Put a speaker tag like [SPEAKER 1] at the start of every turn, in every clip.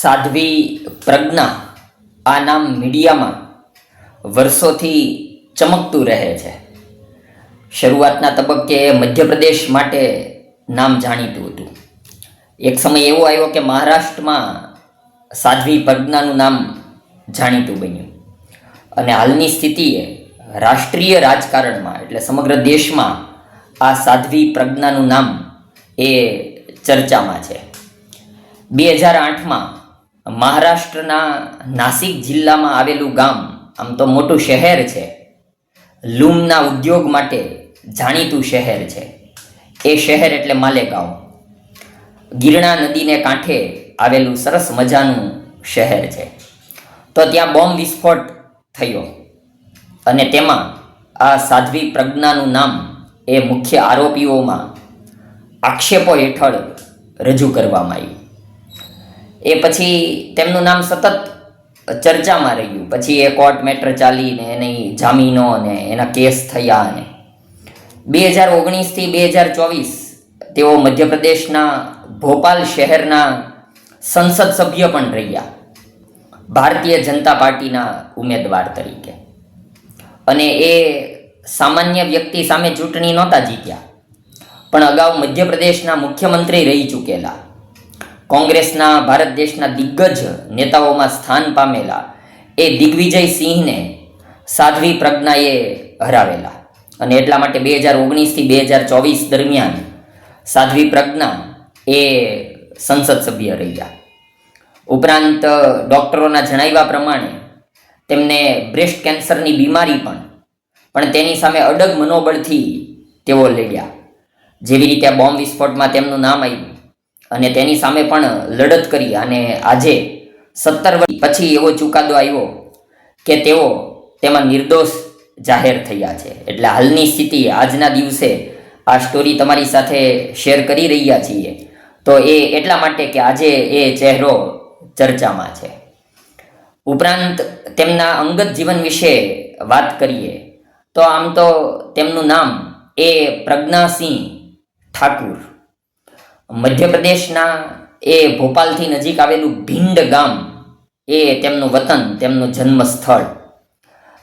[SPEAKER 1] સાધ્વી પ્રજ્ઞા આ નામ મીડિયામાં વર્ષોથી ચમકતું રહે છે. શરૂઆતના તબક્કે મધ્યપ્રદેશ માટે નામ જાણીતું હતું. એક સમય એવો આવ્યો કે મહારાષ્ટ્રમાં સાધ્વી પ્રજ્ઞાનું નામ જાણીતું બન્યું અને હાલની સ્થિતિએ રાષ્ટ્રીય રાજકારણમાં એટલે સમગ્ર દેશમાં આ સાધ્વી પ્રજ્ઞાનું નામ એ ચર્ચામાં છે. 2008માં મહારાષ્ટ્રના નાસિક જિલ્લામાં આવેલું ગામ, આમ તો મોટું શહેર છે, લૂમના ઉદ્યોગ માટે જાણીતું શહેર છે. એ શહેર એટલે માલેગાંવ. ગિરણા નદીને કાંઠે આવેલું સરસ મજાનું શહેર છે. તો ત્યાં બોમ્બ વિસ્ફોટ થયો અને તેમાં આ સાધ્વી પ્રજ્ઞાનું નામ એ મુખ્ય આરોપીઓમાં આક્ષેપો હેઠળ રજૂ કરવામાં આવ્યું. એ પછી તેમનું નામ સતત ચર્ચામાં રહ્યું. પછી એ કોર્ટ મેટર ચાલીને એની જામીનો અને એના કેસ થયા અને 2019થી 2024 તેઓ મધ્યપ્રદેશના ભોપાલ શહેરના સંસદ સભ્ય પણ રહ્યા, ભારતીય જનતા પાર્ટીના ઉમેદવાર તરીકે. અને એ સામાન્ય વ્યક્તિ સામે ચૂંટણી નહોતા જીત્યા, પણ અગાઉ મધ્યપ્રદેશના મુખ્યમંત્રી રહી ચૂકેલા, કોંગ્રેસના ભારત દેશના દિગ્ગજ નેતાઓમાં સ્થાન પામેલા એ દિગ્વિજય સિંહને સાધ્વી પ્રજ્ઞાએ હરાવેલા. અને એટલા માટે 2019થી 2024 દરમિયાન સાધ્વી પ્રજ્ઞા એ સંસદ સભ્ય રહ્યા. ઉપરાંત ડૉક્ટરોના જણાવ્યા પ્રમાણે તેમને બ્રેસ્ટ કેન્સરની બીમારી પણ તેની સામે અડગ મનોબળથી તેઓ લડ્યા. જેવી રીતે બોમ્બ વિસ્ફોટમાં તેમનું નામ આવ્યું અને તેની સામે પણ લડત કરી અને આજે 17 વર્ષ પછી એવો ચુકાદો આવ્યો કે તેઓ તેમાં નિર્દોષ જાહેર થયા છે. એટલે હાલની સ્થિતિ, આજના દિવસે આ સ્ટોરી તમારી સાથે શેર કરી રહ્યા છીએ તો એ એટલા માટે કે આજે એ ચહેરો ચર્ચામાં છે. ઉપરાંત તેમના અંગત જીવન વિશે વાત કરીએ તો આમ તો તેમનું નામ એ પ્રજ્ઞાસિંહ ઠાકુર. મધ્યપ્રદેશના એ ભોપાલથી નજીક આવેલું ભિંડ ગામ એ તેમનું વતન, તેમનું જન્મ સ્થળ.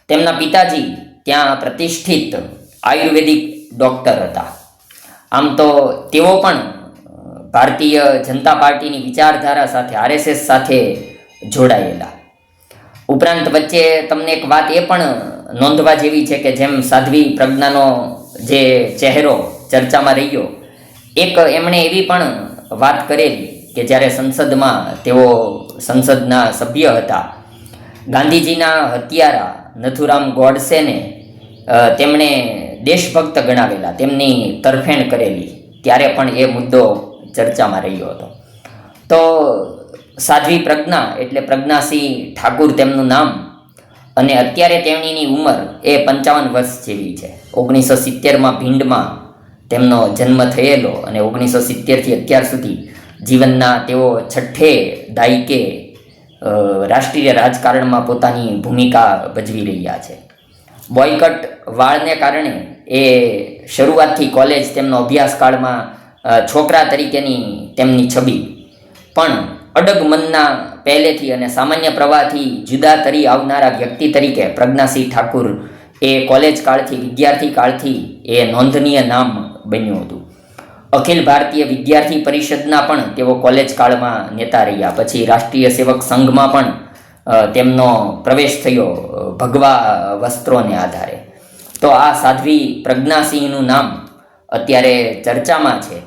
[SPEAKER 1] તેમના પિતાજી ત્યાં પ્રતિષ્ઠિત આયુર્વેદિક ડૉક્ટર હતા. આમ તો તેઓ પણ ભારતીય જનતા પાર્ટીની વિચારધારા સાથે, RSS સાથે જોડાયેલા. ઉપરાંત વચ્ચે તમને એક વાત એ પણ નોંધવા જેવી છે કે જેમ સાધ્વી પ્રજ્ઞાનો જે ચહેરો ચર્ચામાં રહ્યો, એક એમણે એવી પણ વાત કરેલી કે જ્યારે સંસદમાં તેઓ સંસદના સભ્ય હતા, ગાંધીજીના હત્યારા નથુરામ ગોડસેને તેમણે દેશભક્ત ગણાવેલા, તેમની તરફેણ કરેલી, ત્યારે પણ એ મુદ્દો ચર્ચામાં રહ્યો હતો. તો સાધ્વી પ્રજ્ઞા એટલે પ્રજ્ઞાસિંહ ઠાકુર તેમનું નામ, અને અત્યારે તેમની ઉંમર એ 55 વર્ષ જેવી છે. 1970માં ભીંડમાં તેમનો જન્મ થયેલો અને 1970થી અત્યાર સુધી જીવનના તેઓ 6 દાયકે રાષ્ટ્રીય રાજકારણમાં પોતાની ભૂમિકા ભજવી રહ્યા છે. બોયકટ વાળને કારણે એ શરૂઆતથી કોલેજ, તેમનો અભ્યાસકાળમાં છોકરા તરીકેની તેમની છબી પણ અડગ મનના પહેલેથી અને સામાન્ય પ્રવાહથી જુદા તરી આવનારા વ્યક્તિ તરીકે પ્રજ્ઞાસિંહ ઠાકુર એ કોલેજ કાળથી, વિદ્યાર્થી કાળથી એ નોંધનીય નામ બન્યું હતું. અખિલ ભારતીય વિદ્યાર્થી પરિષદના પણ તેઓ કોલેજ કાળમાં નેતા રહ્યા. પછી રાષ્ટ્રીય સેવક સંઘમાં પણ તેમનો પ્રવેશ થયો ભગવા વસ્ત્રોને આધારે. તો આ સાધ્વી પ્રજ્ઞાસિંહનું નામ અત્યારે ચર્ચામાં છે,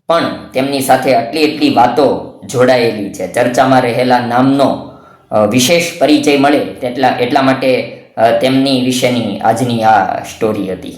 [SPEAKER 1] પણ તેમની સાથે એટલી વાતો જોડાયેલી છે. ચર્ચામાં રહેલા નામનો વિશેષ પરિચય મળે એટલા માટે તેમની વિશેની આજની આ સ્ટોરી હતી.